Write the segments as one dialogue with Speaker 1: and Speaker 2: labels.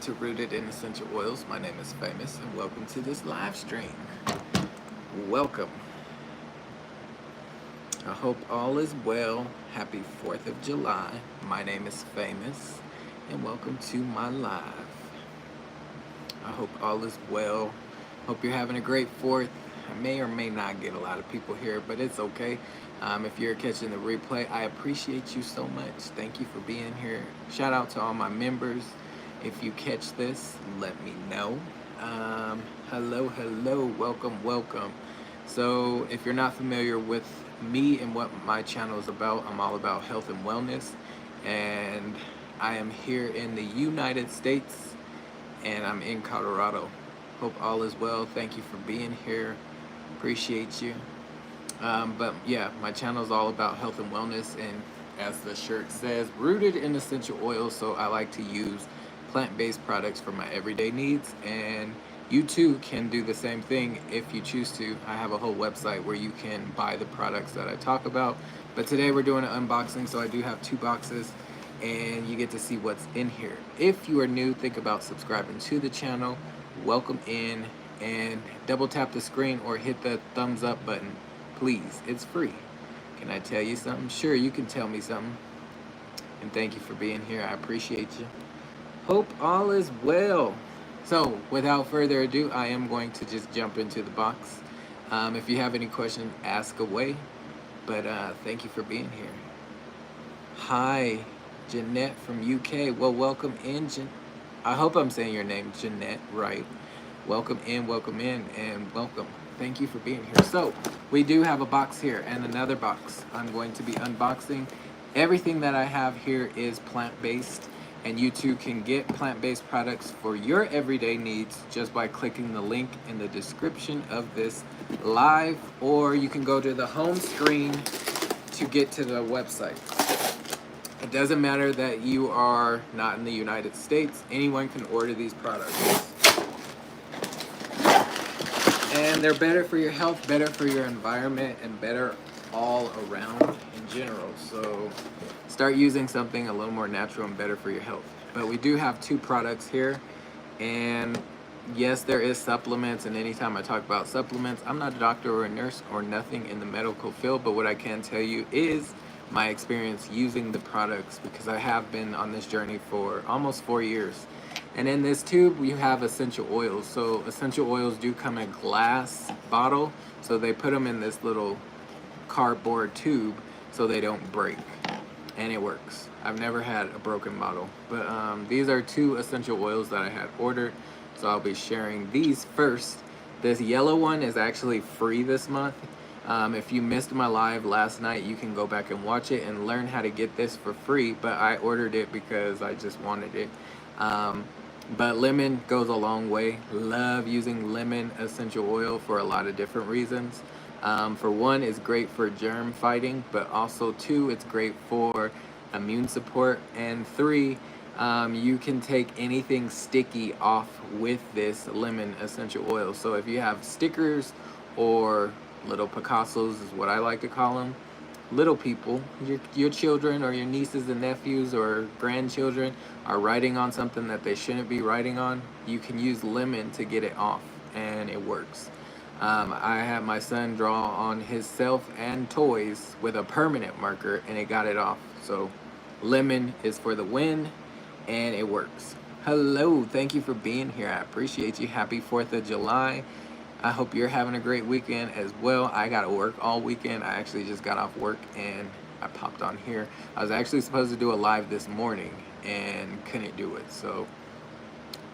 Speaker 1: to Rooted in Essential Oils. My name is Famous, and welcome to this live stream. Welcome. I hope all is well. Happy 4th of July. My name is Famous, and welcome to my live. I hope all is well. Hope you're having a great 4th. I may or may not get a lot of people here, but it's okay. If you're catching the replay, I appreciate you so much. Thank you for being here. Shout out to all my members. If you catch this, let me know. Hello, welcome. So if you're not familiar with me and what my channel is about, I'm all about health and wellness. And I am here in the United States, and I'm in Colorado. Hope all is well. Thank you for being here. Appreciate you. But yeah, my channel is all about health and wellness, and as the shirt says, rooted in essential oils. So I like to use plant-based products for my everyday needs, and you too can do the same thing if you choose to. I have a whole website where you can buy the products that I talk about, but today we're doing an unboxing, so I do have 2 boxes and you get to see what's in here. If you are new, think about subscribing to the channel. Welcome in, and double tap the screen or hit the thumbs up button, please. It's free. Can I tell you something? Sure, you can tell me something. And thank you for being here. I appreciate you. Hope all is well. So without further ado, I am going to just jump into the box. If you have any questions, ask away. But thank you for being here. Hi, Jeanette from UK. Well, welcome in, I hope I'm saying your name, Jeanette, right. Welcome in, and welcome. Thank you for being here. So we do have a box here and another box. I'm going to be unboxing. Everything that I have here is plant-based, and you too can get plant-based products for your everyday needs just by clicking the link in the description of this live, or you can go to the home screen to get to the website. It doesn't matter that you are not in the United States. Anyone can order these products. And they're better for your health, better for your environment, and better all around in general. So start using something a little more natural and better for your health. But we do have 2 products here. And yes, there is supplements. And anytime I talk about supplements, I'm not a doctor or a nurse or nothing in the medical field. But what I can tell you is my experience using the products, because I have been on this journey for almost 4 years. And in this tube, you have essential oils. So essential oils do come in a glass bottle. So they put them in this little cardboard tube so they don't break. And it works. I've never had a broken bottle. But these are 2 essential oils that I had ordered. So I'll be sharing these first. This yellow one is actually free this month. If you missed my live last night, you can go back and watch it and learn how to get this for free. But I ordered it because I just wanted it. But lemon goes a long way. Love using lemon essential oil for a lot of different reasons. For one, it's great for germ fighting, but also 2, it's great for immune support. And 3, you can take anything sticky off with this lemon essential oil. So if you have stickers or little Picassos is what I like to call them, little people, your children or your nieces and nephews or grandchildren are writing on something that they shouldn't be writing on, you can use lemon to get it off, and it works. I had my son draw on himself and toys with a permanent marker, and it got it off. So lemon is for the win, and it works. Hello, thank you for being here. I appreciate you. Happy 4th of July. I hope you're having a great weekend as well. I got to work all weekend. I actually just got off work and I popped on here. I was actually supposed to do a live this morning and couldn't do it. So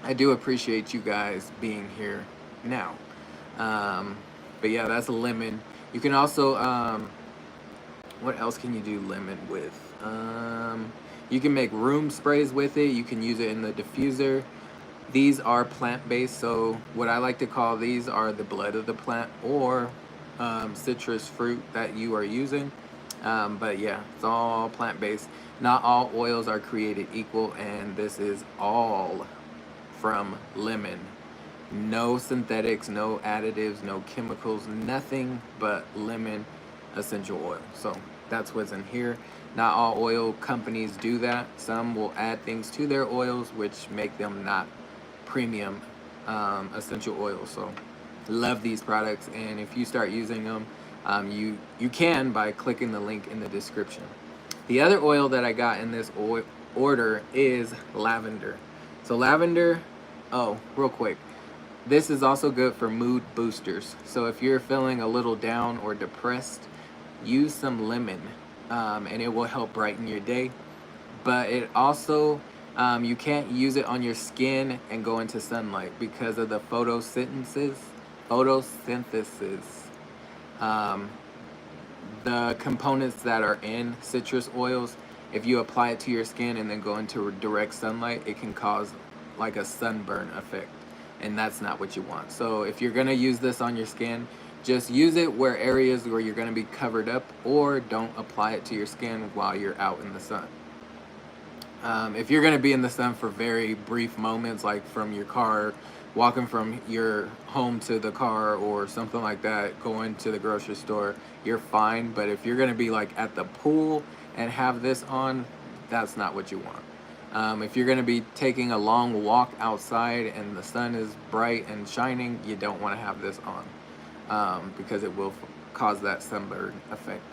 Speaker 1: I do appreciate you guys being here now. But yeah, that's a lemon. You can also, what else can you do lemon with? You can make room sprays with it. You can use it in the diffuser. These are plant-based, so what I like to call these are the blood of the plant, or citrus fruit that you are using. But yeah, it's all plant-based. Not all oils are created equal, and this is all from lemon. No synthetics, no additives, no chemicals, nothing but lemon essential oil. So that's what's in here. Not all oil companies do that. Some will add things to their oils which make them not premium essential oils. So love these products, and if you start using them, you can by clicking the link in the description. The other oil that I got in this order is lavender. So lavender, oh, real quick, this is also good for mood boosters. So if you're feeling a little down or depressed, use some lemon, and it will help brighten your day. But it also, you can't use it on your skin and go into sunlight because of the photosynthesis. Um, the components that are in citrus oils, if you apply it to your skin and then go into direct sunlight, it can cause like a sunburn effect, and that's not what you want. So if you're going to use this on your skin, just use it where areas where you're going to be covered up, or don't apply it to your skin while you're out in the sun. If you're going to be in the sun for very brief moments, like from your car, walking from your home to the car or something like that, going to the grocery store, you're fine. But if you're going to be like at the pool and have this on, that's not what you want. If you're going to be taking a long walk outside and the sun is bright and shining, you don't want to have this on, because it will cause that sunburn effect.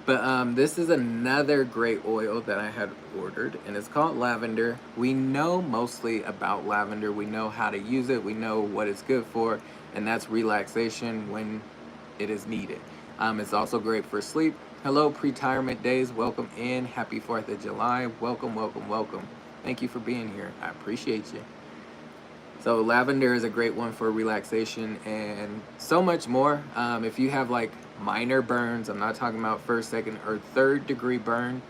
Speaker 1: But this is another great oil that I had ordered, and it's called lavender. We know mostly about lavender. We know how to use it. We know what it's good for, and that's relaxation when it is needed. It's also great for sleep. Hello, pre-retirement days. Welcome in. Happy 4th of July. Welcome, welcome, welcome. Thank you for being here. I appreciate you. So lavender is a great one for relaxation and so much more. If you have like minor burns, I'm not talking about first, second, or third degree burn,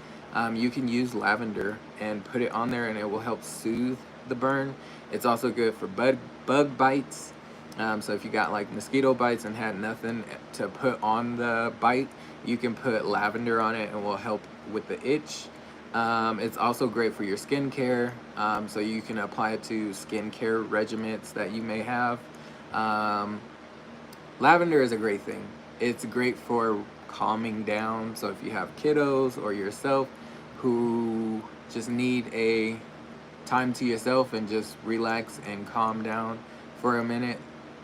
Speaker 1: you can use lavender and put it on there, and it will help soothe the burn. It's also good for bug bites. So if you got like mosquito bites and had nothing to put on the bite, you can put lavender on it and will help with the itch. It's also great for your skincare, so you can apply it to skincare regimens that you may have. Lavender is a great thing. It's great for calming down, so if you have kiddos or yourself who just need a time to yourself and just relax and calm down for a minute,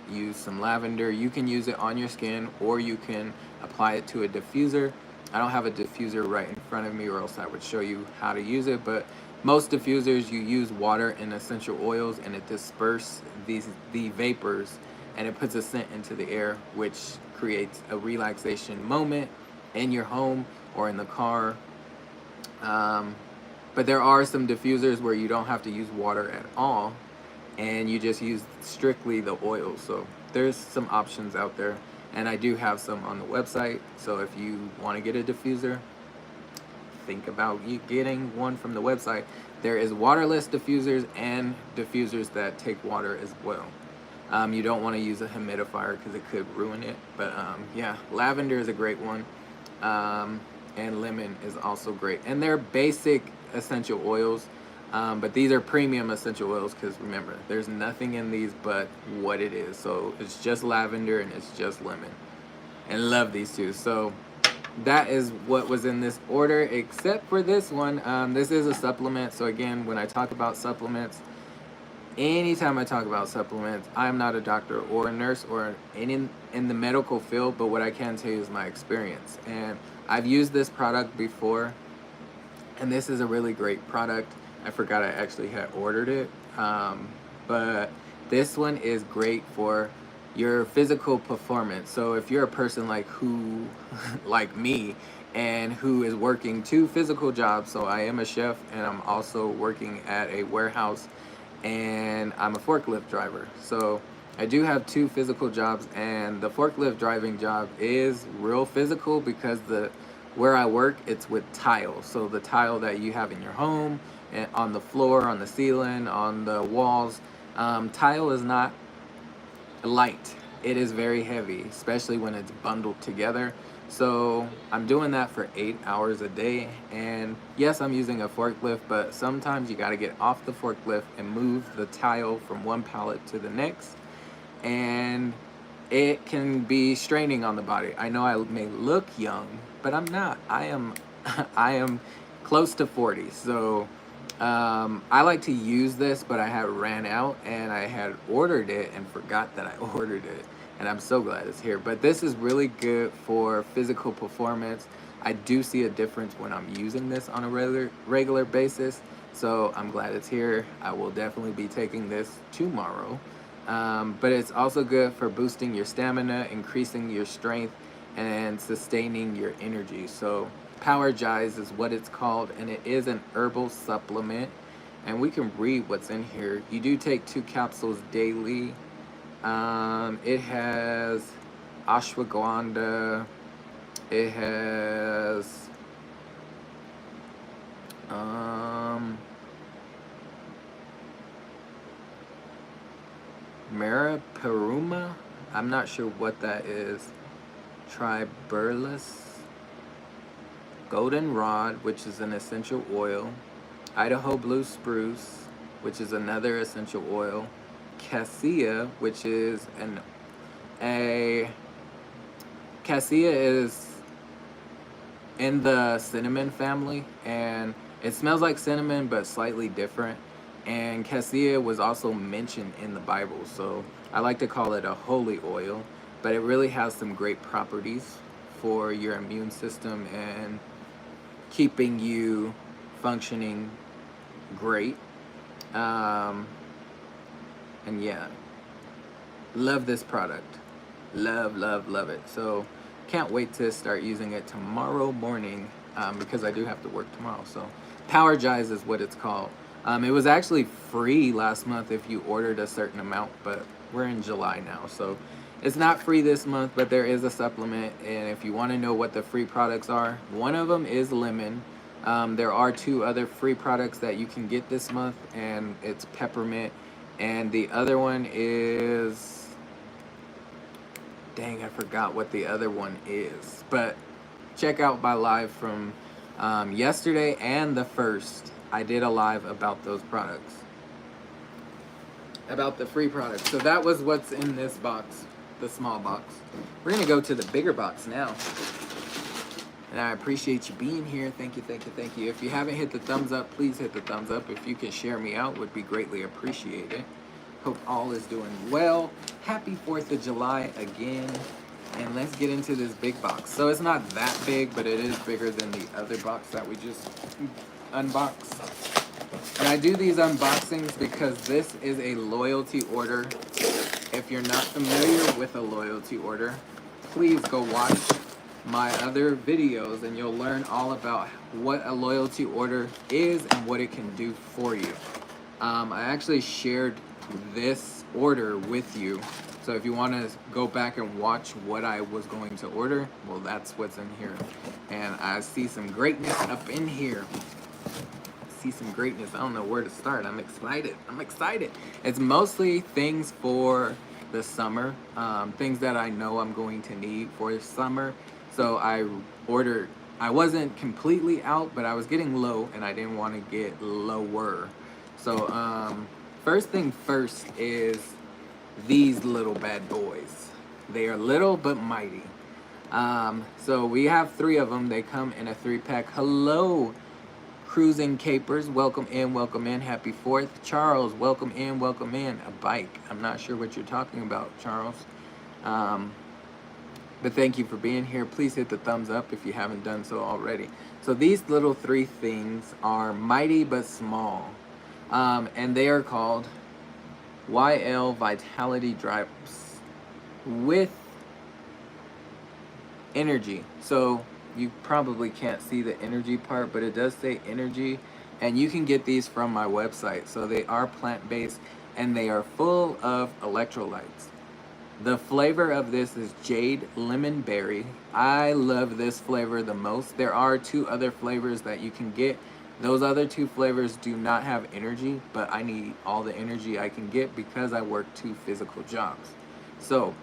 Speaker 1: use some lavender. You can use it on your skin, or you can apply it to a diffuser. I don't have a diffuser right in front of me, or else I would show you how to use it, but most diffusers, you use water and essential oils, and it disperses the vapors, and it puts a scent into the air, which creates a relaxation moment in your home or in the car. But there are some diffusers where you don't have to use water at all, and you just use strictly the oil. So there's some options out there, and I do have some on the website. So if you want to get a diffuser, think about you getting one from the website. There is waterless diffusers and diffusers that take water as well. You don't want to use a humidifier because it could ruin it. But yeah, lavender is a great one, and lemon is also great. And they're basic essential oils. But these are premium essential oils because remember, there's nothing in these but what it is. So it's just lavender and it's just lemon. And love these two. So that is what was in this order, except for this one. This is a supplement. So again, when I talk about supplements, anytime I talk about supplements, I'm not a doctor or a nurse or in the medical field, but what I can tell you is my experience. And I've used this product before, and this is a really great product. I forgot I actually had ordered it, but this one is great for your physical performance. So if you're a person like me, and who is working 2 physical jobs, so I am a chef and I'm also working at a warehouse, and I'm a forklift driver. So I do have 2 physical jobs, and the forklift driving job is real physical because where I work, it's with tile. So the tile that you have in your home, and on the floor, on the ceiling, on the walls, tile is not light. It is very heavy, especially when it's bundled together. So I'm doing that for 8 hours a day, and yes, I'm using a forklift, but sometimes you got to get off the forklift and move the tile from one pallet to the next, and it can be straining on the body. I know I may look young, but I'm not. I am I am close to 40. So I like to use this, but I had ran out and I had ordered it and forgot that I ordered it. And I'm so glad it's here. But this is really good for physical performance. I do see a difference when I'm using this on a regular basis. So I'm glad it's here. I will definitely be taking this tomorrow. But it's also good for boosting your stamina, increasing your strength, and sustaining your energy. So Powergize is what it's called, and it is an herbal supplement. And we can read what's in here. You do take 2 capsules daily. It has ashwagandha. It has Mariperuma. I'm not sure what that is. Triberlus. Goldenrod, which is an essential oil. Idaho blue spruce, which is another essential oil. Cassia, which is cassia is in the cinnamon family, and it smells like cinnamon but slightly different. And cassia was also mentioned in the Bible, so I like to call it a holy oil, but it really has some great properties for your immune system and keeping you functioning great. And yeah, love this product. Love it. So can't wait to start using it tomorrow morning, because I do have to work tomorrow. So Powergize is what it's called. It was actually free last month if you ordered a certain amount, but we're in July now, so it's not free this month, but there is a supplement. And if you want to know what the free products are, one of them is lemon. There are 2 other free products that you can get this month, and it's peppermint. And the other one is, dang, I forgot what the other one is. But check out my live from yesterday and the 1st. I did a live about those products, about the free products. So that was what's in this box, the small box. We're gonna go to the bigger box now. And I appreciate you being here. Thank you. If you haven't hit the thumbs up, please hit the thumbs up. If you can share me out, would be greatly appreciated. Hope all is doing well. Happy 4th of July again. And let's get into this big box. So it's not that big, but it is bigger than the other box that we just unboxed. And I do these unboxings because this is a loyalty order. If you're not familiar with a loyalty order, please go watch my other videos and you'll learn all about what a loyalty order is and what it can do for you. I actually shared this order with you, so if you want to go back and watch what I was going to order, well, that's what's in here. And I see some greatness up in here. See some greatness. I don't know where to start. I'm excited. It's mostly things for the summer, things that I know I'm going to need for the summer. So I wasn't completely out, but I was getting low and I didn't want to get lower. So first thing first is these little bad boys. They are little but mighty. So we have 3 of them. They come in a 3-pack. Hello, Cruising Capers, welcome in, happy 4th. Charles, welcome in, a bike. I'm not sure what you're talking about, Charles. But thank you for being here. Please hit the thumbs up if you haven't done so already. So these little 3 things are mighty but small. And they are called YL Vitality Drops with energy. So you probably can't see the energy part, but it does say energy, and you can get these from my website. So they are plant-based and they are full of electrolytes. The flavor of this is Jade Lemon Berry. I love this flavor the most. There are 2 other flavors that you can get. Those other 2 flavors do not have energy, but I need all the energy I can get because I work 2 physical jobs. So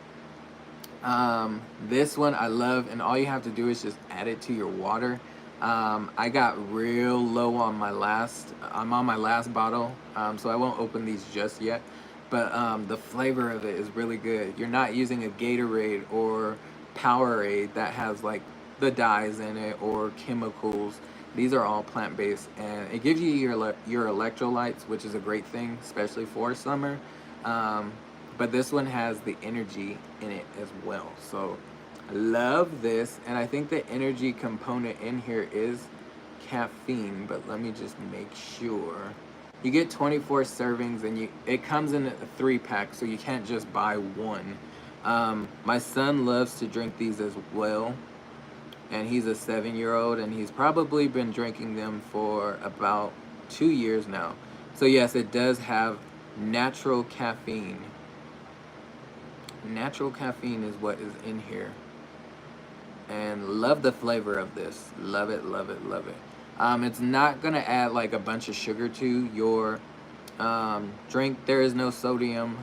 Speaker 1: this one I love, and all you have to do is just add it to your water. I got real low on my I'm on my last bottle, so I won't open these just yet, but the flavor of it is really good. You're not using a Gatorade or Powerade that has like the dyes in it or chemicals. These are all plant-based, and it gives you your electrolytes, which is a great thing, especially for summer. Um, but this one has the energy in it as well. So I love this, and I think the energy component in here is caffeine, but let me just make sure. You get 24 servings, and it comes in a 3-pack, so you can't just buy one. My son loves to drink these as well, and he's a 7-year-old, and he's probably been drinking them for about 2 years now. So yes, it does have natural caffeine. Natural caffeine is what is in here, and love the flavor of this. Love it, love it, love it. It's not gonna add like a bunch of sugar to your drink. There is no sodium.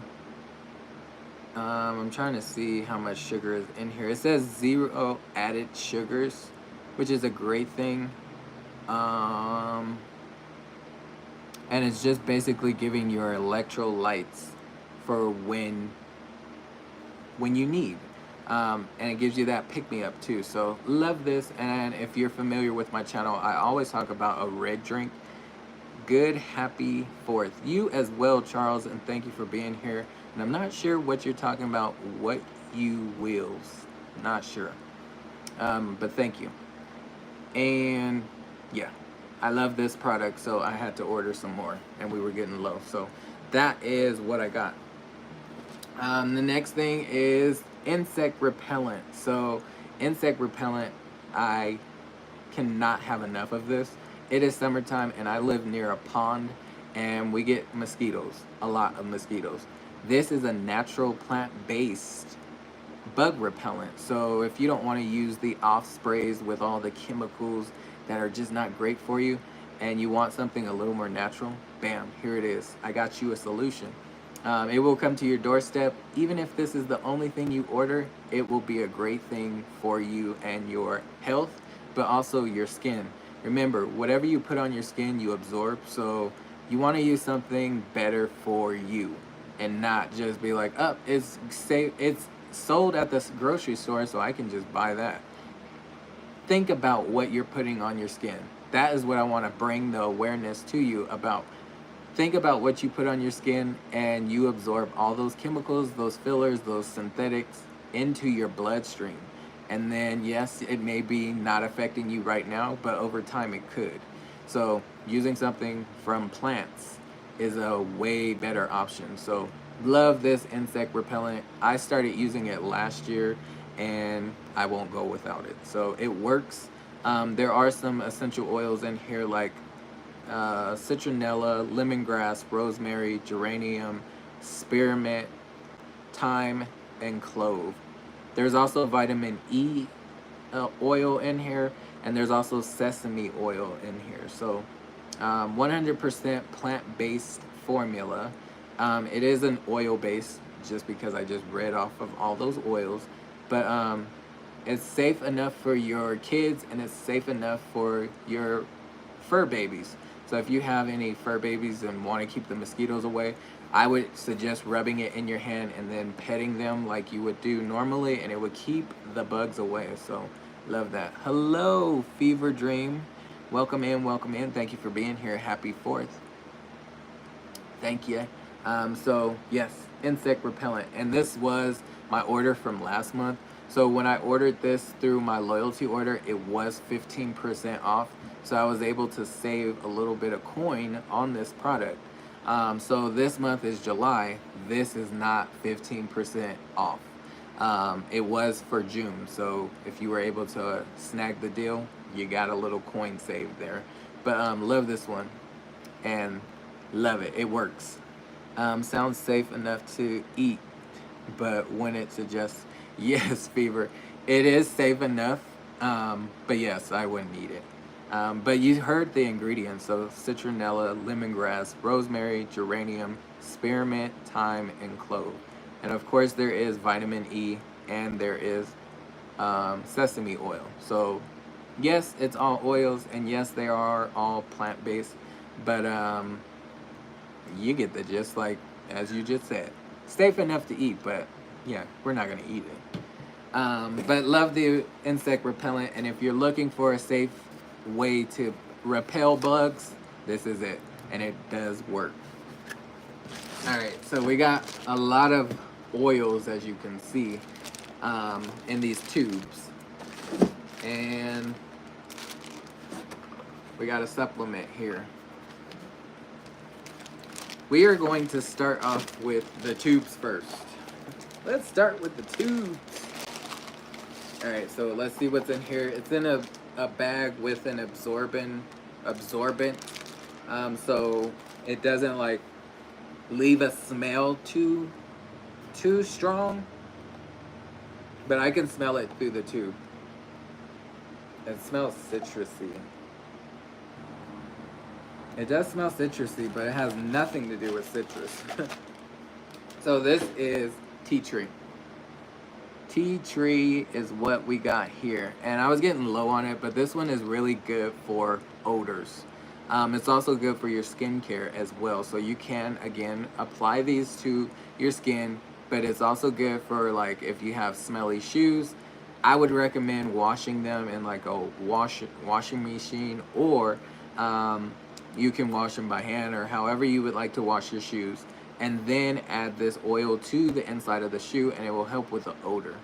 Speaker 1: I'm trying to see how much sugar is in here. It says 0 added sugars, which is a great thing. And it's just basically giving your electrolytes for when you need. And it gives you that pick-me-up too. So love this. And if you're familiar with my channel, I always talk about a red drink. Good, happy 4th. You as well, Charles, and thank you for being here. And I'm not sure what you're talking about. What you wills? Not sure. But thank you. And yeah, I love this product, so I had to order some more, and we were getting low. So that is what I got. The next thing is insect repellent. So insect repellent, I cannot have enough of this. It is summertime, and I live near a pond, and we get mosquitoes, a lot of mosquitoes. This is a natural plant-based bug repellent. So if you don't want to use the off sprays with all the chemicals that are just not great for you, and you want something a little more natural, bam, here it is. I got you a solution. It will come to your doorstep. Even if this is the only thing you order, it will be a great thing for you and your health, but also your skin. Remember, whatever you put on your skin, you absorb. So you want to use something better for you, and not just be like, oh, it's sold at the grocery store, so I can just buy that. Think about what you're putting on your skin. That is what I want to bring the awareness to you about. Think about what you put on your skin, and you absorb all those chemicals, those fillers, those synthetics into your bloodstream. And then yes, it may be not affecting you right now, but over time it could. So using something from plants is a way better option. So love this insect repellent. I started using it last year, and I won't go without it. So it works. There are some essential oils in here like citronella, lemongrass, rosemary, geranium, spearmint, thyme, and clove. There's also vitamin E oil in here, and there's also sesame oil in here. So 100% plant-based formula. It is an oil base, just because I just read off of all those oils, but it's safe enough for your kids, and it's safe enough for your fur babies. So if you have any fur babies and want to keep the mosquitoes away, I would suggest rubbing it in your hand and then petting them like you would do normally, and it would keep the bugs away. So love that. Hello, Fever Dream. Welcome in, welcome in. Thank you for being here. Happy 4th. Thank you. So yes, insect repellent. And this was my order from last month. So when I ordered this through my loyalty order, it was 15% off. So I was able to save a little bit of coin on this product. So this month is July. This is not 15% off. It was for June. So if you were able to snag the deal, you got a little coin saved there. But love this one, and love it. It works. Sounds safe enough to eat, but when it suggests, yes, Fever, it is safe enough. But yes, I wouldn't eat it. But you heard the ingredients. So citronella, lemongrass, rosemary, geranium, spearmint, thyme, and clove. And of course there is vitamin E, and there is sesame oil. So yes, it's all oils, and yes, they are all plant-based, but you get the gist, like as you just said. Safe enough to eat, but yeah, we're not gonna eat it. But love the insect repellent, and if you're looking for a safe way to repel bugs, this is it, and it does work. All right, so we got a lot of oils, as you can see, in these tubes, and we got a supplement here. We are going to start off with the tubes first. Let's start with the tubes. All right, so let's see what's in here. It's in a bag with an absorbent, so it doesn't like leave a smell too strong, but I can smell it through the tube. It smells citrusy. It does smell citrusy, but it has nothing to do with citrus. So this is tea tree. Tea tree is what we got here, and I was getting low on it, but this one is really good for odors. It's also good for your skincare as well, so you can again apply these to your skin, but it's also good for like if you have smelly shoes. I would recommend washing them in like a washing machine, or you can wash them by hand, or however you would like to wash your shoes, and then add this oil to the inside of the shoe, and it will help with the odor.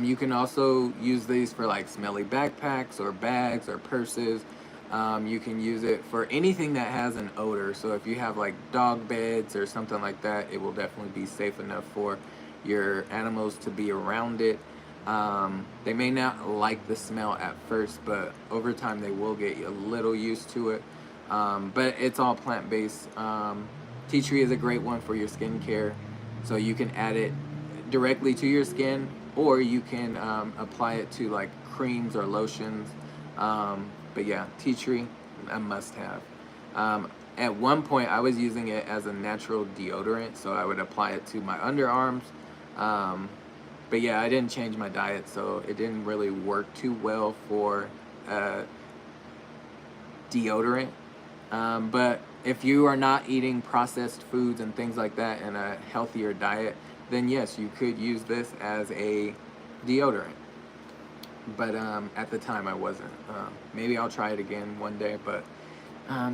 Speaker 1: You can also use these for like smelly backpacks or bags or purses. You can use it for anything that has an odor. So if you have like dog beds or something like that, it will definitely be safe enough for your animals to be around it. They may not like the smell at first, but over time they will get a little used to it. But it's all plant-based. Tea tree is a great one for your skincare, so you can add it directly to your skin, or you can apply it to like creams or lotions. But yeah, tea tree, a must-have. At one point, I was using it as a natural deodorant, so I would apply it to my underarms. But yeah, I didn't change my diet, so it didn't really work too well for deodorant. But if you are not eating processed foods and things like that and a healthier diet, then yes, you could use this as a deodorant. But at the time I wasn't. Maybe I'll try it again one day, but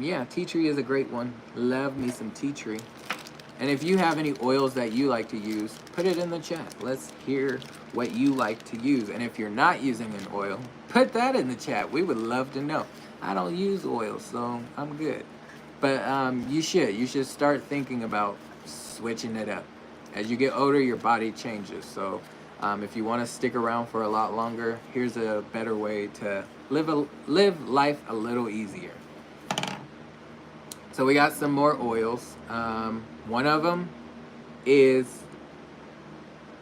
Speaker 1: yeah, tea tree is a great one. Love me some tea tree. And if you have any oils that you like to use, put it in the chat. Let's hear what you like to use. And if you're not using an oil, put that in the chat. We would love to know. I don't use oil, so I'm good. But you should start thinking about switching it up. As you get older, your body changes. So if you want to stick around for a lot longer, here's a better way to live life a little easier. So we got some more oils. One of them is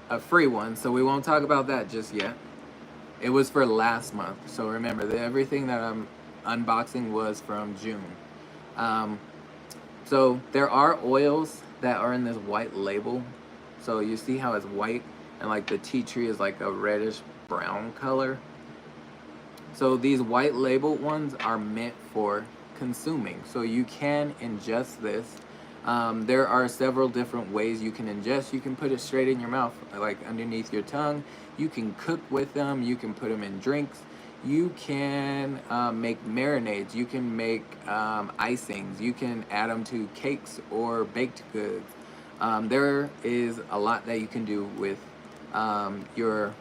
Speaker 1: a free one, so we won't talk about that just yet. It was for last month, so remember that everything that I'm unboxing was from June. So there are oils that are in this white label. So you see how it's white and like the tea tree is like a reddish brown color. So these white labeled ones are meant for consuming. So you can ingest this. There are several different ways you can ingest. You can put it straight in your mouth, like underneath your tongue. You can cook with them. You can put them in drinks. You can make marinades. You can make icings. You can add them to cakes or baked goods. There is a lot that you can do with your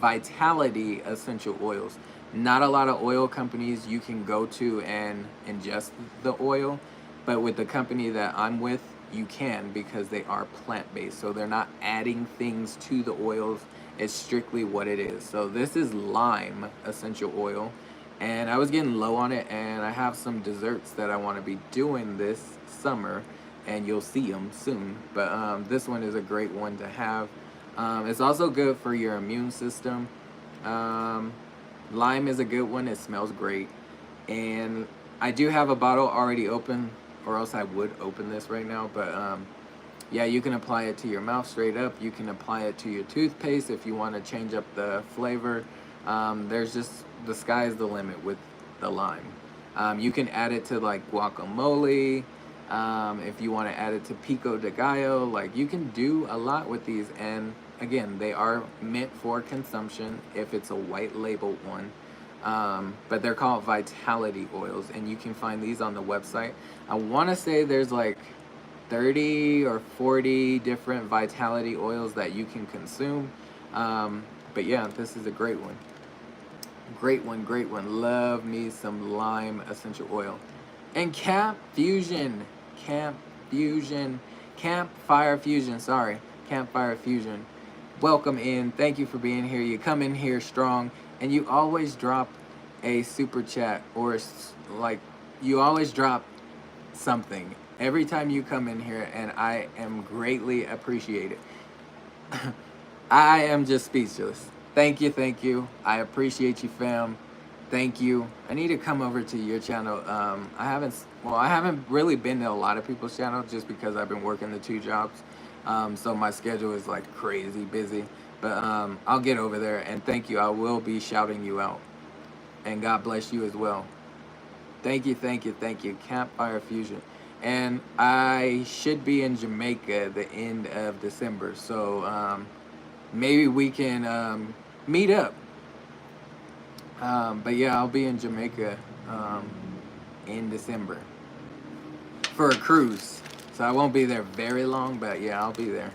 Speaker 1: Vitality essential oils. Not a lot of oil companies you can go to and ingest the oil, but with the company that I'm with, you can, because they are plant-based. So they're not adding things to the oils. It's strictly what it is. So this is lime essential oil, and I was getting low on it, and I have some desserts that I want to be doing this summer, and you'll see them soon. But this one is a great one to have. It's also good for your immune system. Lime is a good one. It smells great. And I do have a bottle already open, or else I would open this right now. But yeah, you can apply it to your mouth straight up. You can apply it to your toothpaste if you want to change up the flavor. There's just, the sky's the limit with the lime. You can add it to like guacamole. If you want to add it to pico de gallo, like you can do a lot with these. And again, they are meant for consumption if it's a white label one. but they're called vitality oils, and you can find these on the website. I want to say there's like 30 or 40 different vitality oils that you can consume. But yeah, this is a great one. Great one, great one. Love me some lime essential oil. And Camp Fusion, Campfire Fusion, sorry, Campfire Fusion. Welcome in. Thank you for being here. You come in here strong, and you always drop a super chat, or like you always drop something every time you come in here, and I am greatly appreciated. I am just speechless. Thank you, thank you. I appreciate you, fam. Thank you. I need to come over to your channel. I haven't really been to a lot of people's channel just because I've been working the 2 jobs. So my schedule is like crazy busy. But I'll get over there, and thank you. I will be shouting you out. And God bless you as well. Thank you, thank you, thank you. Campfire Fusion. And I should be in Jamaica the end of December. So maybe we can meet up. But yeah, I'll be in Jamaica in December for a cruise. So I won't be there very long, but yeah, I'll be there.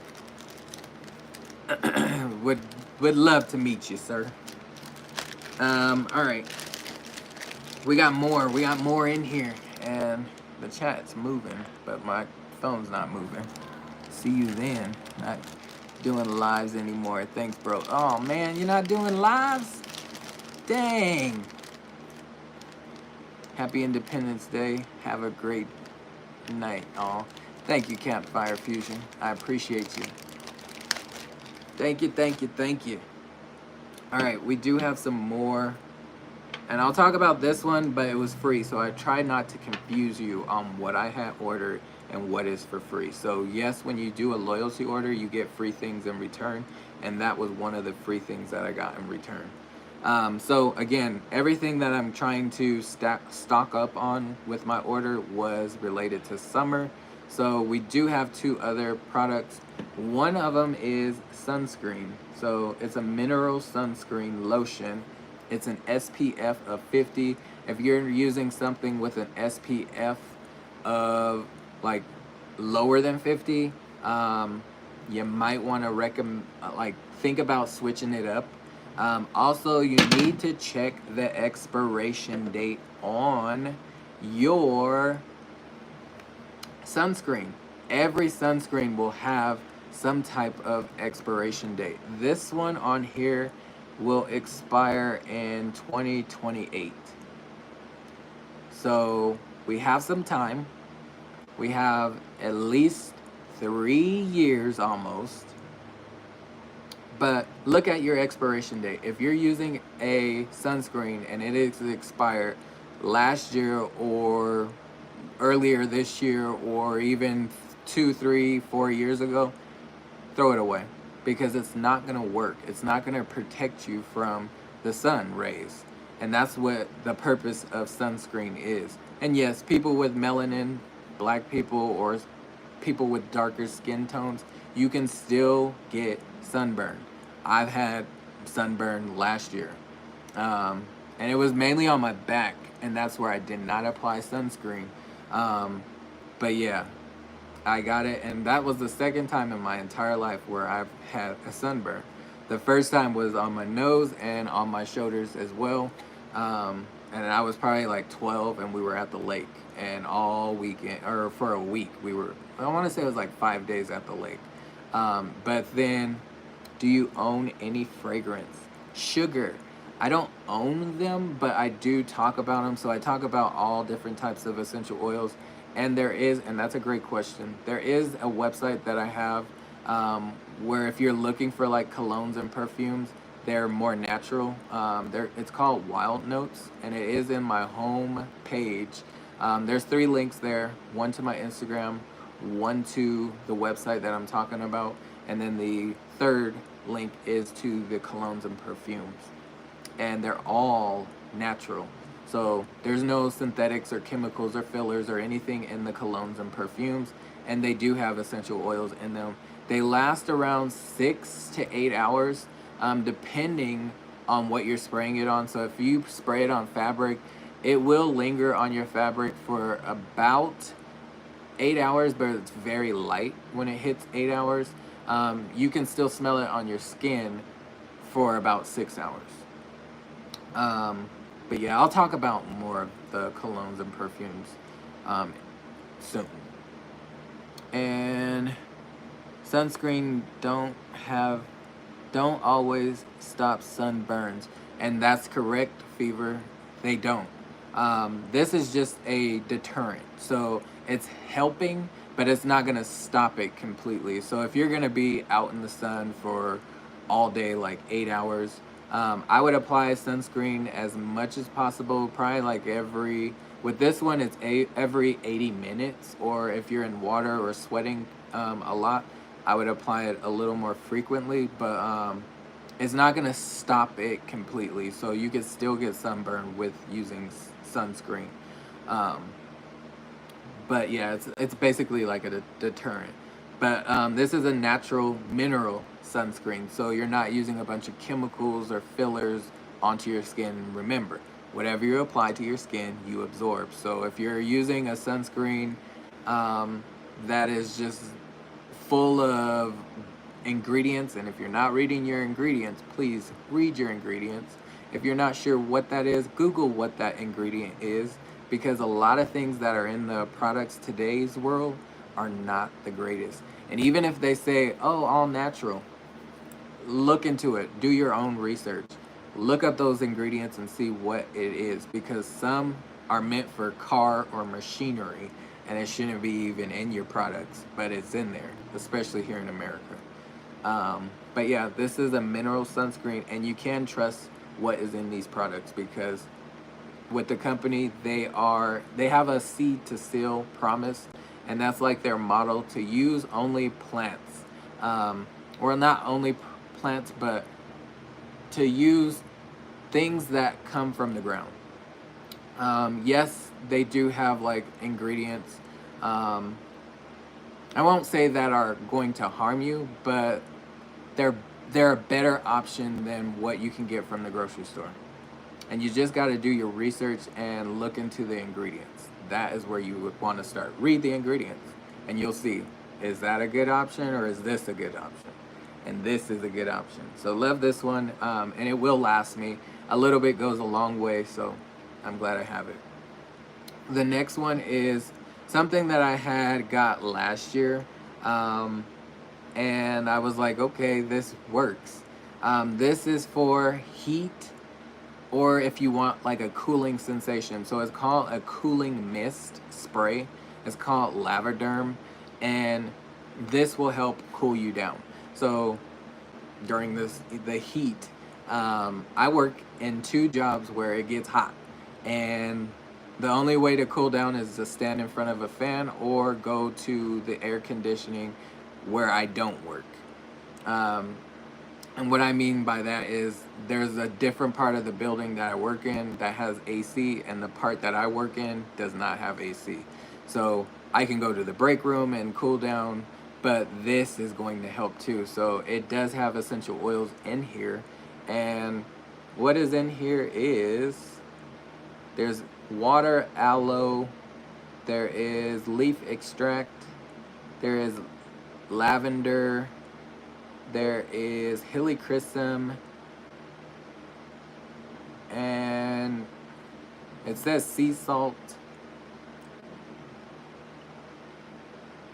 Speaker 1: would love to meet you, sir. All right. We got more in here, and the chat's moving, but my phone's not moving. See you then. Not doing lives anymore. Thanks, bro. Oh man, you're not doing lives? Dang. Happy Independence Day. Have a great night, all. Thank you, Campfire Fusion. I appreciate you. Thank you, thank you, thank you. All right, we do have some more. And I'll talk about this one, but it was free, so I tried not to confuse you on what I had ordered and what is for free. So yes, when you do a loyalty order, you get free things in return, and that was one of the free things that I got in return. So again, everything that I'm trying to stock up on with my order was related to summer. So we do have 2 other products. One of them is sunscreen. So it's a mineral sunscreen lotion. It's an SPF of 50. If you're using something with an SPF of like lower than 50, you might want to think about switching it up. Also, you need to check the expiration date on your sunscreen. Every sunscreen will have some type of expiration date. This one on here will expire in 2028. So we have some time. We have at least 3 years almost. But look at your expiration date. If you're using a sunscreen and it is expired last year or earlier this year or even 2, 3, 4 years ago, throw it away. Because it's not going to work. It's not going to protect you from the sun rays. And that's what the purpose of sunscreen is. And yes, people with melanin, black people, or people with darker skin tones, you can still get sunburn. I've had sunburn last year. And it was mainly on my back, and that's where I did not apply sunscreen. But yeah, I got it, and that was the second time in my entire life where I've had a sunburn. The first time was on my nose and on my shoulders as well. And I was probably like 12, and we were at the lake, and all weekend, or for a week, I want to say it was like 5 days at the lake. But then, do you own any fragrance? Sugar. I don't own them, but I do talk about them. So I talk about all different types of essential oils. And that's a great question, there is a website that I have where if you're looking for like colognes and perfumes, they're more natural. It's called Wild Notes, and it is in my home page. There's 3 links there, one to my Instagram, one to the website that I'm talking about, and then the 3rd link is to the colognes and perfumes. And they're all natural. So there's no synthetics or chemicals or fillers or anything in the colognes and perfumes, and they do have essential oils in them. They last around 6 to 8 hours, depending on what you're spraying it on. So if you spray it on fabric, it will linger on your fabric for about 8 hours, but it's very light when it hits 8 hours. You can still smell it on your skin for about 6 hours. But yeah, I'll talk about more of the colognes and perfumes soon. And sunscreen don't always stop sunburns, and that's correct, Fever. They don't. This is just a deterrent, so it's helping, but it's not gonna stop it completely. So if you're gonna be out in the sun for all day, like 8 hours, I would apply sunscreen as much as possible. Probably like with this one, it's every 80 minutes, or if you're in water or sweating a lot, I would apply it a little more frequently, but it's not gonna stop it completely. So you can still get sunburn with using sunscreen. But yeah, it's basically like a deterrent. But this is a natural mineral sunscreen, so you're not using a bunch of chemicals or fillers onto your skin. Remember, whatever you apply to your skin, you absorb. So if you're using a sunscreen that is just full of ingredients, and if you're not reading your ingredients, please read your ingredients. If you're not sure what that is, Google what that ingredient is, because a lot of things that are in the products today's world are not the greatest. And even if they say, oh, all natural, look into it, do your own research, look up those ingredients and see what it is, because some are meant for car or machinery and it shouldn't be even in your products, but it's in there, especially here in America. But yeah, this is a mineral sunscreen, and you can trust what is in these products, because with the company, they have a seed to seal promise, and that's like their model, to use only plants, or not only plants, but to use things that come from the ground. Yes, they do have like ingredients, I won't say that are going to harm you, but they're a better option than what you can get from the grocery store. And you just got to do your research and look into the ingredients. That is where you would want to start. Read the ingredients, and you'll see, is that a good option, or is this a good option? And this is a good option. So love this one, and it will last me. A little bit goes a long way, so I'm glad I have it. The next one is something that I had got last year, and I was like, okay, this works. This is for heat, or if you want like a cooling sensation. So it's called a cooling mist spray. It's called Lavaderm, and this will help cool you down. So during the heat, I work in 2 jobs where it gets hot, and the only way to cool down is to stand in front of a fan or go to the air conditioning where I don't work. And what I mean by that is there's a different part of the building that I work in that has AC, and the part that I work in does not have AC. So I can go to the break room and cool down, but this is going to help too. So it does have essential oils in here, and what is in here is there's water, aloe, there is leaf extract, there is lavender, there is helichrysum, and it says sea salt.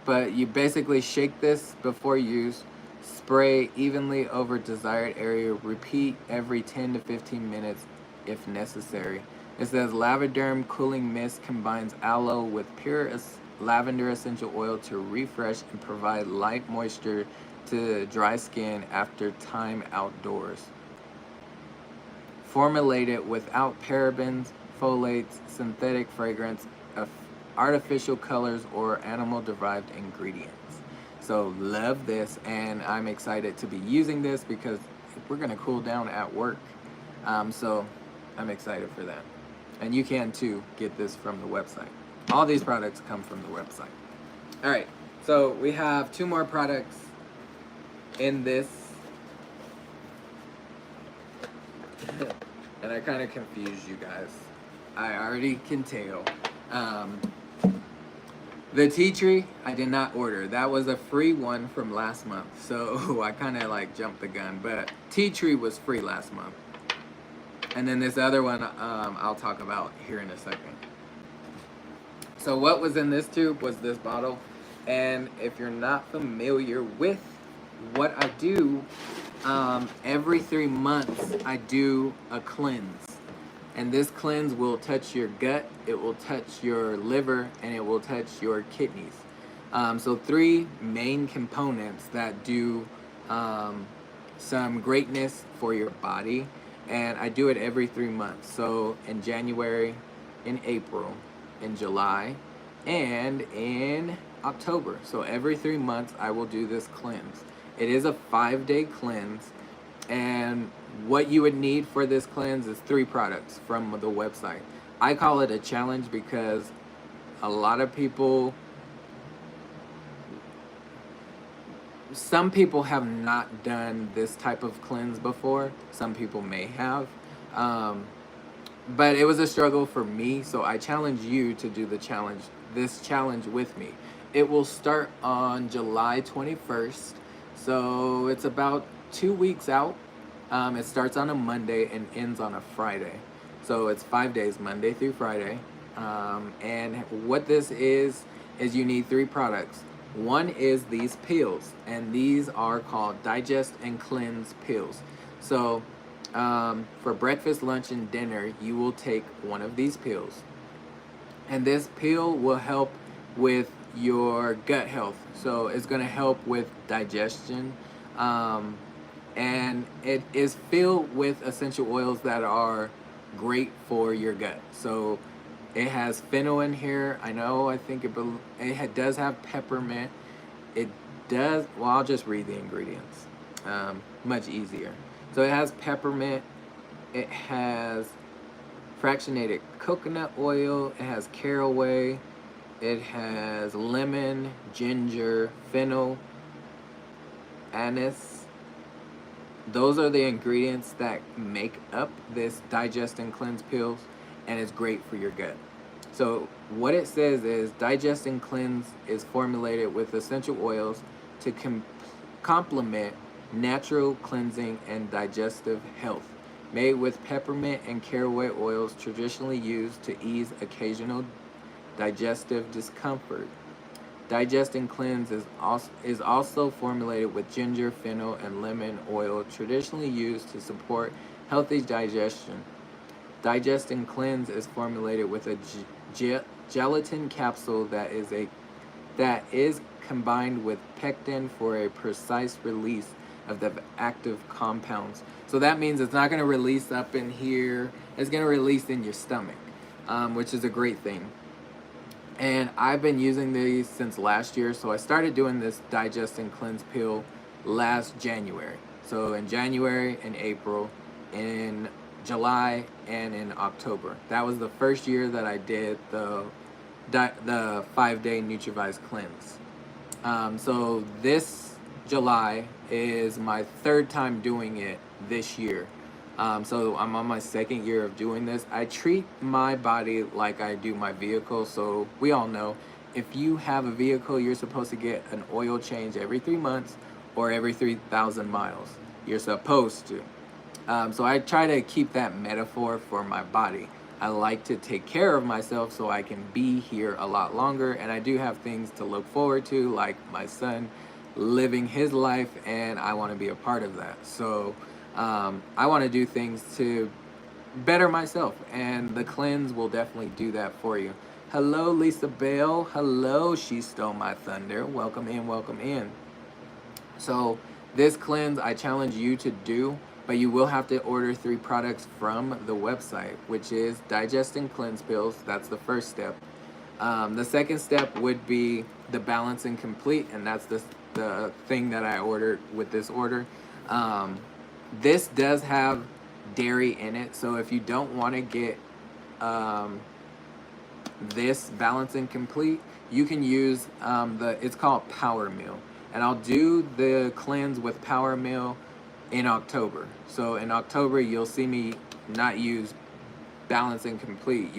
Speaker 1: But you basically shake this before use, spray evenly over desired area, repeat every 10 to 15 minutes if necessary. It says Lavaderm Cooling Mist combines aloe with pure lavender essential oil to refresh and provide light moisture to dry skin after time outdoors. Formulated without parabens, phthalates, synthetic fragrance, artificial colors, or animal-derived ingredients. So love this, and I'm excited to be using this because we're gonna cool down at work. So I'm excited for that. And you can too get this from the website. All these products come from the website. All right, so we have 2 more products in this. and I kind of confused you guys. I already can tell. Um, the tea tree I did not order. That was a free one from last month, so I kind of like jumped the gun. But tea tree was free last month, and then this other one I'll talk about here in a second. So what was in this tube was this bottle, and if you're not familiar with what I do, every 3 months I do a cleanse, and this cleanse will touch your gut, it will touch your liver, and it will touch your kidneys. So three main components that do some greatness for your body, and I do it every 3 months. So in January, in April, in July, and in October. So every 3 months I will do this cleanse. It is a 5-day cleanse, and what you would need for this cleanse is 3 products from the website. I call it a challenge because a lot of people, some people have not done this type of cleanse before. Some people may have. But it was a struggle for me, so I challenge you to do this challenge with me. It will start on July 21st, so it's about 2 weeks out. It starts on a Monday and ends on a Friday. So it's 5 days, Monday through Friday. And what this is you need 3 products. One is these pills, and these are called Digest and Cleanse pills. So for breakfast, lunch, and dinner, you will take one of these pills. And this pill will help with your gut health. So it's going to help with digestion. And it is filled with essential oils that are great for your gut. So it has fennel in here. I think it does have peppermint. It does, well, I'll just read the ingredients. Much easier. So it has peppermint, it has fractionated coconut oil, it has caraway, it has lemon, ginger, fennel, anise. Those are the ingredients that make up this Digest and Cleanse pills, and it's great for your gut. So what it says is Digest and Cleanse is formulated with essential oils to complement natural cleansing and digestive health, made with peppermint and caraway oils traditionally used to ease occasional digestive discomfort. Digest and Cleanse is also formulated with ginger, fennel, and lemon oil traditionally used to support healthy digestion. Digest and Cleanse is formulated with a gelatin capsule that is combined with pectin for a precise release of the active compounds. So that means it's not going to release up in here, it's going to release in your stomach, which is a great thing. And I've been using these since last year, so I started doing this Digest and Cleanse pill last January. So in January and April, in July, and in October. That was the first year that I did the 5-day NutriVise cleanse. So this July is my 3rd time doing it this year. So I'm on my 2nd year of doing this. I treat my body like I do my vehicle. So we all know if you have a vehicle, you're supposed to get an oil change every 3 months or every 3,000 miles. You're supposed to. So I try to keep that metaphor for my body. I like to take care of myself so I can be here a lot longer, and I do have things to look forward to, like my son living his life, and I want to be a part of that. So I want to do things to better myself, and the cleanse will definitely do that for you. Hello, Lisa Bell. Hello, She Stole My Thunder. Welcome in, welcome in. So this cleanse I challenge you to do, but you will have to order 3 products from the website, which is Digest and Cleanse pills. That's the first step. The second step would be the Balance and Complete, and that's the thing that I ordered with this order. This does have dairy in it, so if you don't want to get this Balance and Complete, you can use it's called Power Meal, and I'll do the cleanse with Power Meal in October. So in October, you'll see me not use Balance and Complete.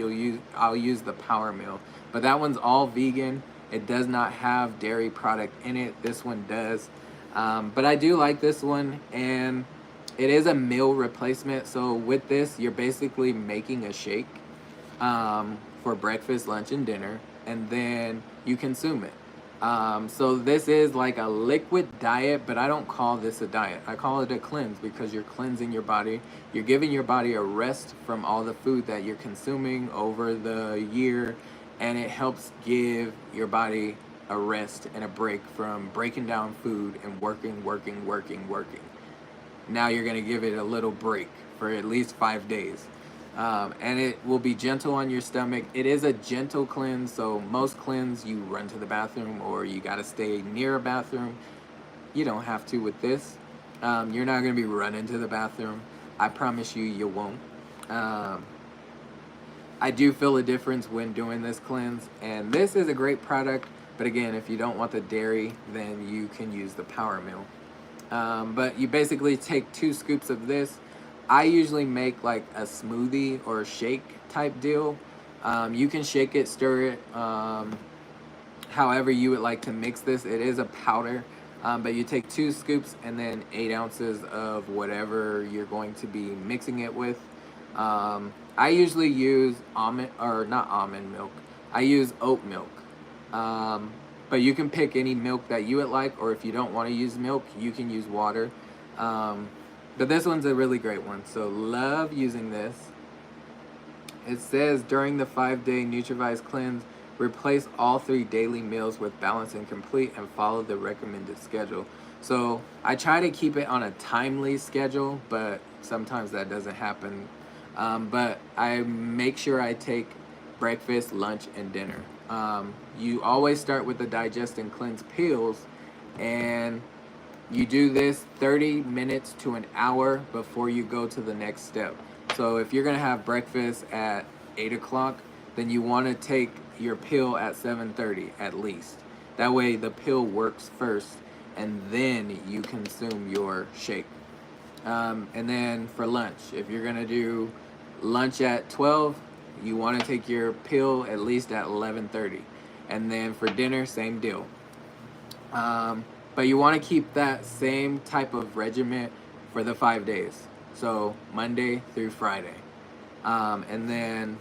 Speaker 1: I'll use the Power Meal, but that one's all vegan. It does not have dairy product in it. This one does, but I do like this one, and it is a meal replacement. So with this, you're basically making a shake for breakfast, lunch, and dinner, and then you consume it. So this is like a liquid diet, but I don't call this a diet. I call it a cleanse because you're cleansing your body. You're giving your body a rest from all the food that you're consuming over the year, and it helps give your body a rest and a break from breaking down food and working. Now you're going to give it a little break for at least 5 days. And it will be gentle on your stomach. It is a gentle cleanse, so most cleanse you run to the bathroom or you got to stay near a bathroom. You don't have to with this. You're not going to be running to the bathroom. I promise you, you won't. I do feel a difference when doing this cleanse, and this is a great product. But again, if you don't want the dairy, then you can use the Power Meal. But you basically take 2 scoops of this. I usually make like a smoothie or a shake type deal. You can shake it, stir it, however you would like to mix this. It is a powder, but you take 2 scoops and then 8 ounces of whatever you're going to be mixing it with. I usually use not almond milk. I use oat milk. But you can pick any milk that you would like, or if you don't want to use milk, you can use water. But this one's a really great one, so love using this. It says during the 5-day NutraVise cleanse, replace all 3 daily meals with Balance and Complete and follow the recommended schedule. So I try to keep it on a timely schedule, but sometimes that doesn't happen. But I make sure I take breakfast, lunch, and dinner. You always start with the Digest and Cleanse pills, and you do this 30 minutes to an hour before you go to the next step. So if you're gonna have breakfast at 8 o'clock, then you wanna take your pill at 7:30 at least. That way the pill works first, and then you consume your shake. And then for lunch, if you're gonna do lunch at 12, you wanna take your pill at least at 11:30. And then for dinner, same deal. But you want to keep that same type of regimen for the 5 days. So Monday through Friday. And then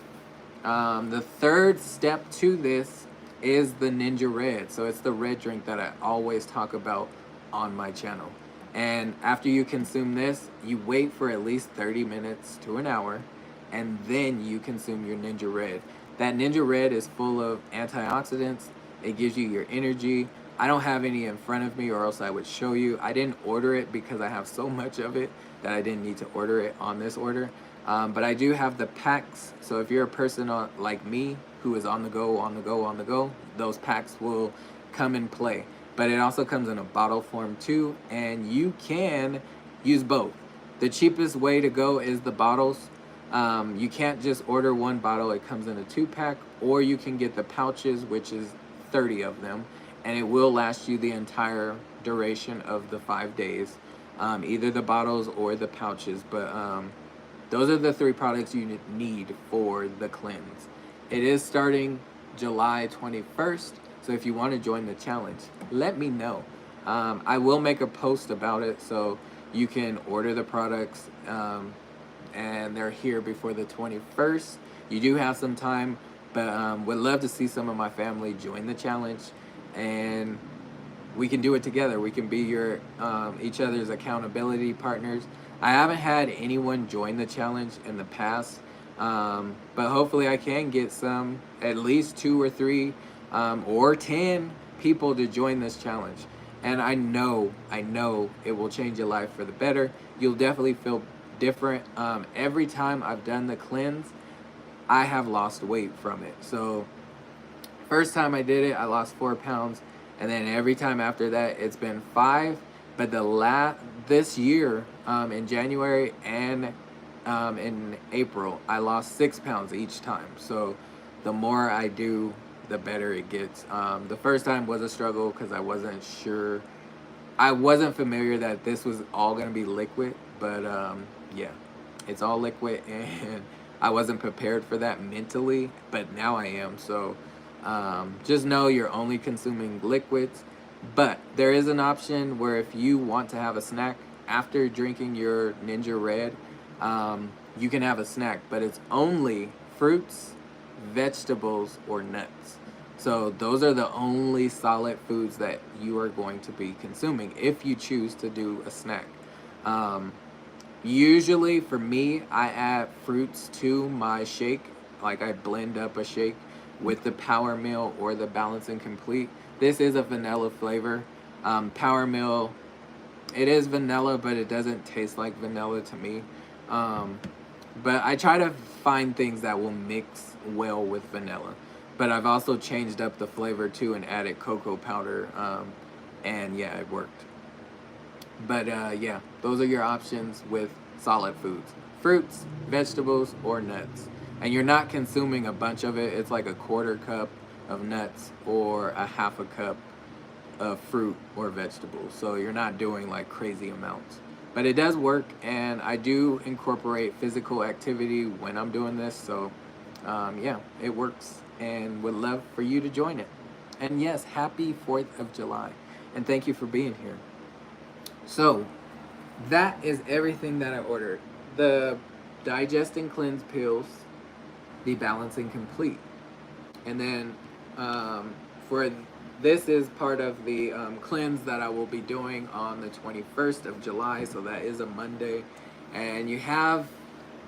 Speaker 1: the third step to this is the Ninja Red. So it's the red drink that I always talk about on my channel. And after you consume this, you wait for at least 30 minutes to an hour, and then you consume your Ninja Red. That Ninja Red is full of antioxidants. It gives you your energy. I don't have any in front of me, or else I would show you. I didn't order it because I have so much of it that I didn't need to order it on this order. But I do have the packs. So if you're a person like me who is on the go, those packs will come in play. But it also comes in a bottle form too, and you can use both. The cheapest way to go is the bottles. You can't just order one bottle. It comes in a 2-pack, or you can get the pouches, which is 30 of them, and it will last you the entire duration of the 5 days, either the bottles or the pouches. But those are the 3 products you need for the cleanse. It is starting July 21st, so if you want to join the challenge, let me know. I will make a post about it, so you can order the products, and they're here before the 21st. You do have some time, but would love to see some of my family join the challenge, and we can do it together. We can be your each other's accountability partners. I haven't had anyone join the challenge in the past, but hopefully I can get some, at least 2 or 3 or 10 people to join this challenge. And I know it will change your life for the better. You'll definitely feel different. Every time I've done the cleanse, I have lost weight from it. So first time I did it, I lost 4 pounds, and then every time after that, it's been 5. But this year, in January and in April, I lost 6 pounds each time. So the more I do, the better it gets. The first time was a struggle because I wasn't sure. I wasn't familiar that this was all gonna be liquid, but yeah. It's all liquid, and I wasn't prepared for that mentally, but now I am. So just know you're only consuming liquids. But there is an option where if you want to have a snack after drinking your Ninja Red, you can have a snack, but it's only fruits, vegetables, or nuts. So those are the only solid foods that you are going to be consuming if you choose to do a snack. Um, Usually for me, I add fruits to my shake. Like I blend up a shake with the Power Meal or the Balance and Complete. This is a vanilla flavor. Power Meal, it is vanilla, but it doesn't taste like vanilla to me. Um, but I try to find things that will mix well with vanilla. But I've also changed up the flavor too and added cocoa powder. And yeah, it worked. But yeah, those are your options with solid foods: fruits, vegetables, or nuts. And you're not consuming a bunch of it. It's like a quarter cup of nuts or a half a cup of fruit or vegetables. So you're not doing like crazy amounts. But it does work, and I do incorporate physical activity when I'm doing this. So yeah, it works, and would love for you to join it. And yes, happy 4th of July. And thank you for being here. So that is everything that I ordered. The Digest and Cleanse pills, the Balance and Complete. And then for this is part of the cleanse that I will be doing on the 21st of July. So that is a Monday. And you have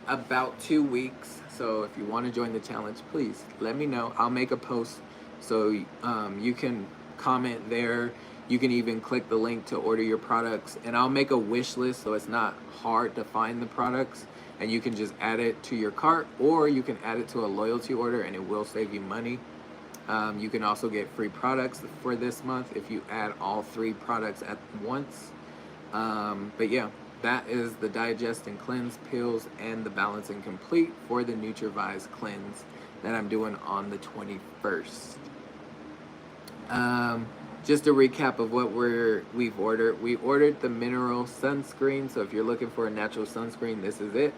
Speaker 1: about 2 weeks. So if you want to join the challenge, please let me know. I'll make a post so you can comment there. You can even click the link to order your products, and I'll make a wish list so it's not hard to find the products, and you can just add it to your cart, or you can add it to a loyalty order and it will save you money. You can also get free products for this month if you add all 3 products at once. But yeah, that is the Digest and Cleanse pills and the Balance and Complete for the NutraVise cleanse that I'm doing on the 21st. Just a recap of what we've ordered. We ordered the mineral sunscreen, so if you're looking for a natural sunscreen, this is it.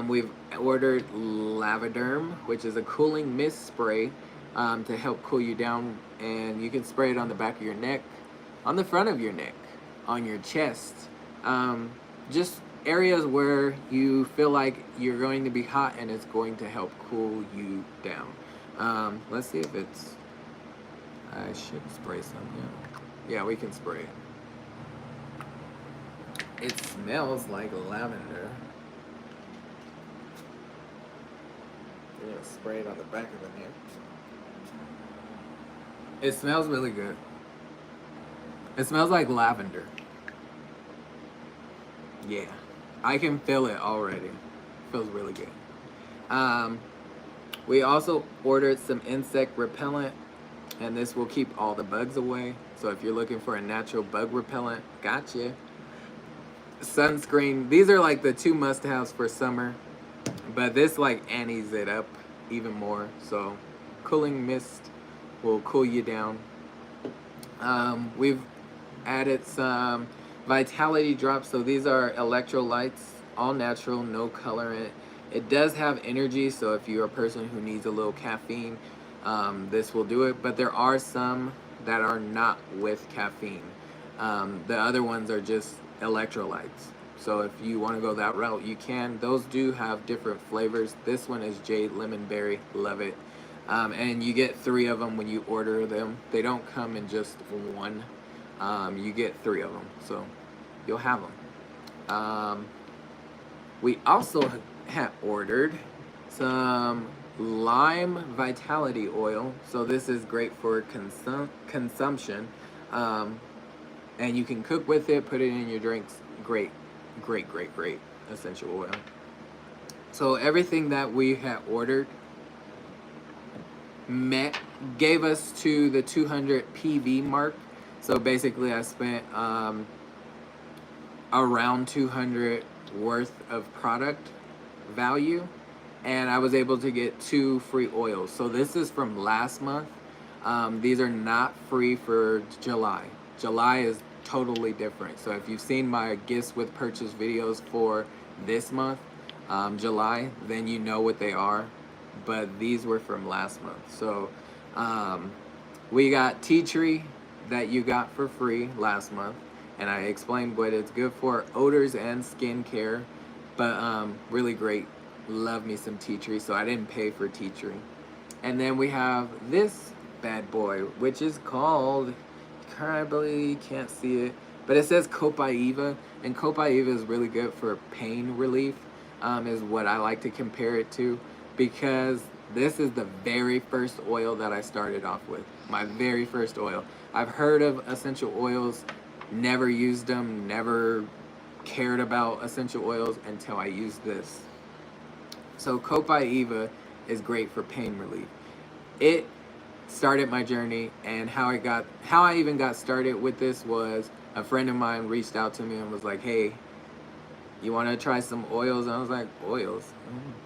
Speaker 1: We've ordered Lavaderm, which is a cooling mist spray to help cool you down, and you can spray it on the back of your neck, on the front of your neck, on your chest, just areas where you feel like you're going to be hot, and it's going to help cool you down. Let's see if it's... I should spray some, yeah. Yeah, we can spray it. It smells like lavender. We're gonna spray it on the back of the neck. It smells really good. It smells like lavender. Yeah, I can feel it already. Feels really good. We also ordered some insect repellent, and this will keep all the bugs away. So if you're looking for a natural bug repellent, gotcha. Sunscreen. These are like the 2 must-haves for summer, but this like antes it up even more. So cooling mist will cool you down. We've added some Vitality drops. So these are electrolytes, all natural, no colorant. It does have energy, so if you're a person who needs a little caffeine, this will do it. But there are some that are not with caffeine. The other ones are just electrolytes. So if you want to go that route, you can. Those do have different flavors. This one is Jade Lemon Berry. Love it. And you get 3 of them when you order them. They don't come in just one. You get 3 of them, so you'll have them. We also have ordered some lime vitality oil. So this is great for consumption. And you can cook with it, put it in your drinks. Great essential oil. So everything that we had ordered gave us to the 200 PV mark. So basically I spent around 200 worth of product value, and I was able to get 2 free oils. So this is from last month. These are not free for July. July is totally different. So if you've seen my gifts with purchase videos for this month, July, then you know what they are. But these were from last month. So we got tea tree that you got for free last month, and I explained what it's good for, odors and skincare. But really great. Love me some tea tree, so I didn't pay for tea tree. And then we have this bad boy, which is called, probably can't see it, but it says Copaiba, and Copaiba is really good for pain relief, is what I like to compare it to, because this is the very first oil that I started off with. My very first oil. I've heard of essential oils, never used them, never cared about essential oils until I used this. So Copaiba is great for pain relief. It started my journey, and how I even got started with this was a friend of mine reached out to me and was like, "Hey, you want to try some oils?" And I was like, "Oils?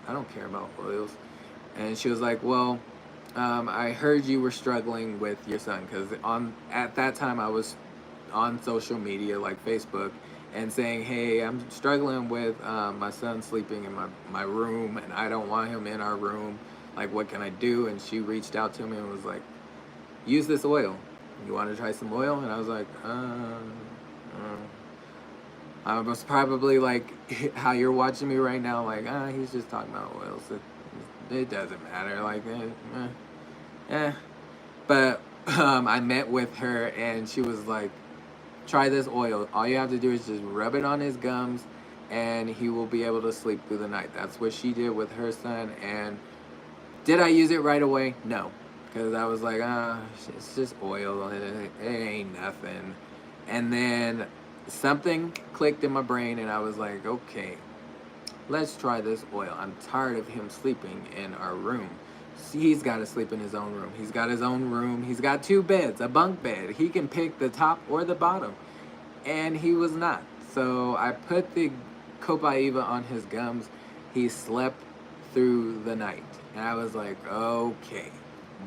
Speaker 1: I don't care about oils." And she was like, "Well, I heard you were struggling with your son, because at that time I was on social media like Facebook and saying, hey, I'm struggling with my son sleeping in my room, and I don't want him in our room. Like, what can I do?" And she reached out to me and was like, use this oil. You want to try some oil? And I was like, I was probably like how you're watching me right now, like, he's just talking about oils. It doesn't matter. Like, But I met with her, and she was like, try this oil. All you have to do is just rub it on his gums, and he will be able to sleep through the night. That's what she did with her son. And did I use it right away? No, because I was like, it's just oil. It ain't nothing. And then something clicked in my brain, and I was like, okay, let's try this oil. I'm tired of him sleeping in our room. He's got to sleep in his own room. He's got his own room. He's got 2 beds, a bunk bed. He can pick the top or the bottom. And he was not. So I put the Copaiba on his gums. He slept through the night. And I was like, okay,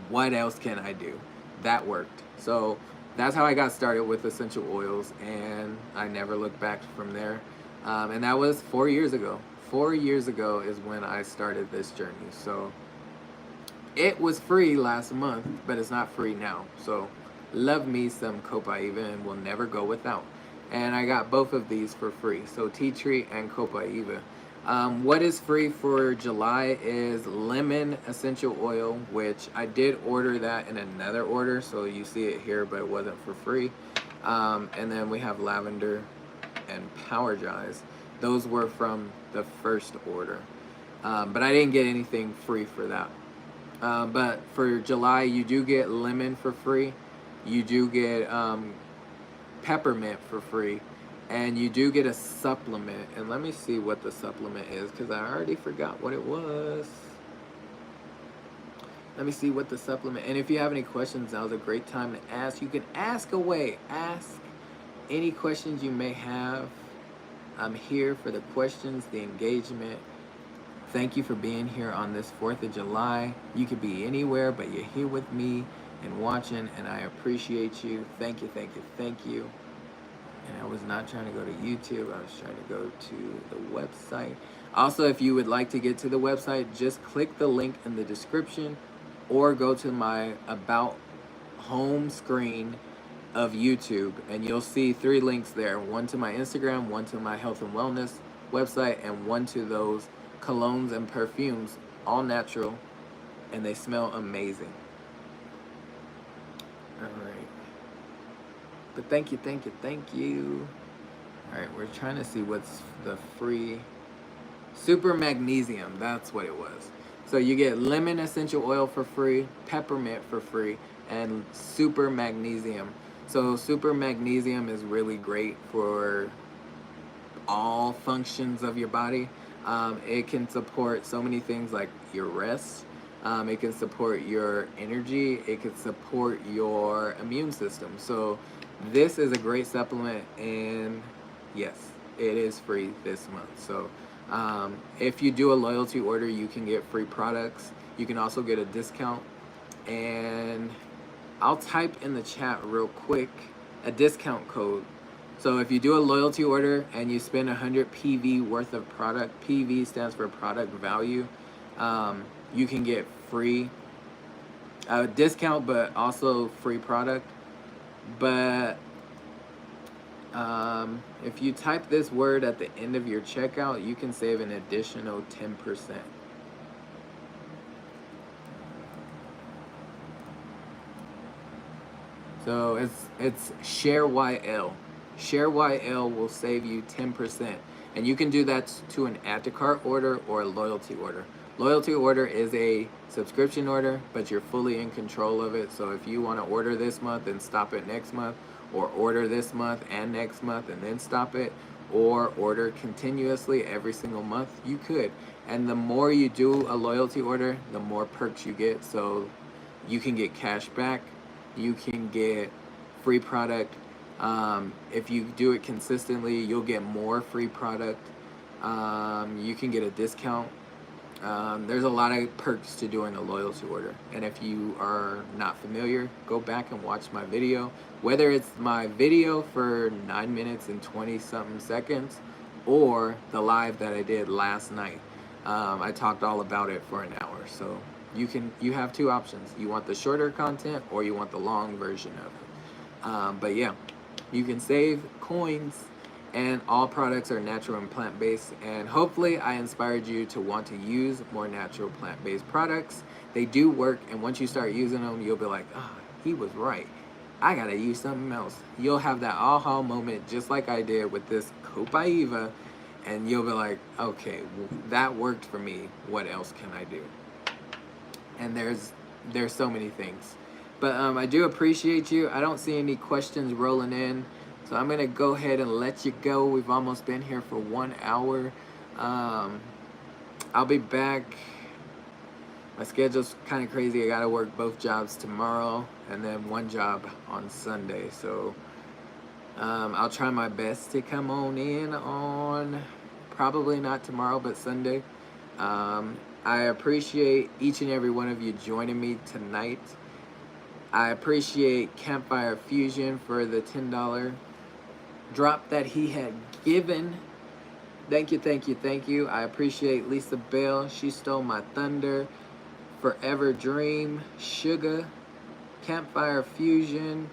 Speaker 1: what else can I do? That worked. So that's how I got started with essential oils, and I never looked back from there. And that was 4 years ago. 4 years ago is when I started this journey. So it was free last month, but it's not free now. So love me some Copaiba, and will never go without. And I got both of these for free. So tea tree and Copaiba. What is free for July is lemon essential oil, which I did order that in another order. So you see it here, but it wasn't for free. And then we have lavender and power dries. Those were from the first order. But I didn't get anything free for that. But for July, you do get lemon for free. You do get peppermint for free. And you do get a supplement. And let me see what the supplement is, because I already forgot what it was. Let me see what the supplement. And if you have any questions, now's a great time to ask. You can ask away. Ask any questions you may have. I'm here for the questions, the engagement. Thank you for being here on this 4th of July. You could be anywhere, but you're here with me and watching, and I appreciate you. Thank you, thank you, thank you. And I was not trying to go to YouTube. I was trying to go to the website. Also, if you would like to get to the website, just click the link in the description, or go to my About home screen of YouTube, and you'll see 3 links there. One to my Instagram, one to my health and wellness website, and one to those colognes and perfumes, all natural, and they smell amazing. All right. But thank you, thank you, thank you. All right, we're trying to see what's the free. Super magnesium, that's what it was. So you get lemon essential oil for free, peppermint for free, and super magnesium. So super magnesium is really great for all functions of your body. It can support so many things, like your rest. It can support your energy. It can support your immune system. So this is a great supplement, and yes, it is free this month. So if you do a loyalty order, you can get free products. You can also get a discount. And I'll type in the chat real quick a discount code So if you do a loyalty order and you spend 100 PV worth of product, PV stands for product value, you can get free discount, but also free product. But if you type this word at the end of your checkout, you can save an additional 10%. So it's ShareYL. ShareYL will save you 10%. And you can do that to an add to cart order or a loyalty order. Loyalty order is a subscription order, but you're fully in control of it. So if you want to order this month and stop it next month, or order this month and next month and then stop it, or order continuously every single month, you could. And the more you do a loyalty order, the more perks you get. So you can get cash back, you can get free product. If you do it consistently, you'll get more free product. You can get a discount. There's a lot of perks to doing a loyalty order. And if you are not familiar, go back and watch my video. Whether it's my video for 9 minutes and 20 something seconds or the live that I did last night. I talked all about it for an hour. So you have two options. You want the shorter content or you want the long version of it. But yeah, you can save coins, and all products are natural and plant-based, and hopefully I inspired you to want to use more natural plant-based products. They do work, and once you start using them, you'll be like, oh, he was right. I gotta use something else. You'll have that aha moment just like I did with this Copaiba, and you'll be like, okay, that worked for me. What else can I do? And there's so many things. But I do appreciate you. I don't see any questions rolling in. So I'm going to go ahead and let you go. We've almost been here for 1 hour. I'll be back. My schedule's kind of crazy. I got to work both jobs tomorrow and then one job on Sunday. So I'll try my best to come on in on probably not tomorrow, but Sunday. I appreciate each and every one of you joining me tonight. I appreciate Campfire Fusion for the $10 drop that he had given. Thank you, thank you, thank you. I appreciate Lisa Bell. She stole my thunder. Forever Dream, Sugar, Campfire Fusion,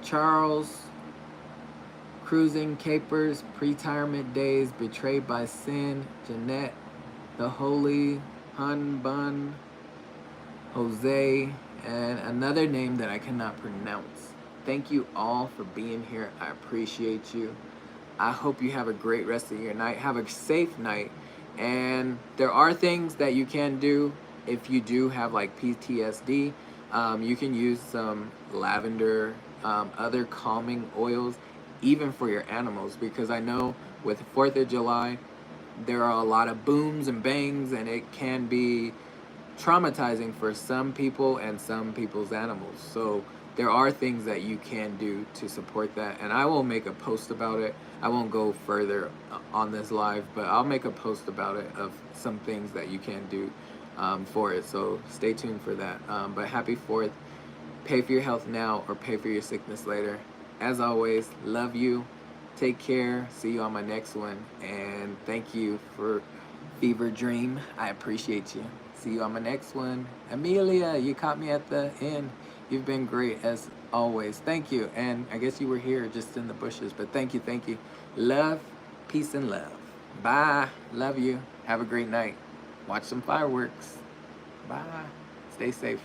Speaker 1: Charles, Cruising Capers, Pretirement Days, Betrayed by Sin, Jeanette, The Holy, Hun Bun, Jose, and another name that I cannot pronounce. Thank you all for being here. I appreciate you. I hope you have a great rest of your night. Have a safe night. And there are things that you can do if you do have like PTSD. You can use some lavender, other calming oils, even for your animals, because I know with 4th of July, there are a lot of booms and bangs, and it can be traumatizing for some people and some people's animals. So there are things that you can do to support that, and I will make a post about it. I won't go further on this live, but I'll make a post about it of some things that you can do for it. So stay tuned for that. But happy 4th. Pay for your health now or pay for your sickness later. As always, love you. Take care. See you on my next one. And thank you for Fever Dream. I appreciate you. See you on my next one. Amelia, you caught me at the end. You've been great as always. Thank you. And I guess you were here just in the bushes, but thank you, thank you. Love, peace, and love. Bye. Love you. Have a great night. Watch some fireworks. Bye. Stay safe.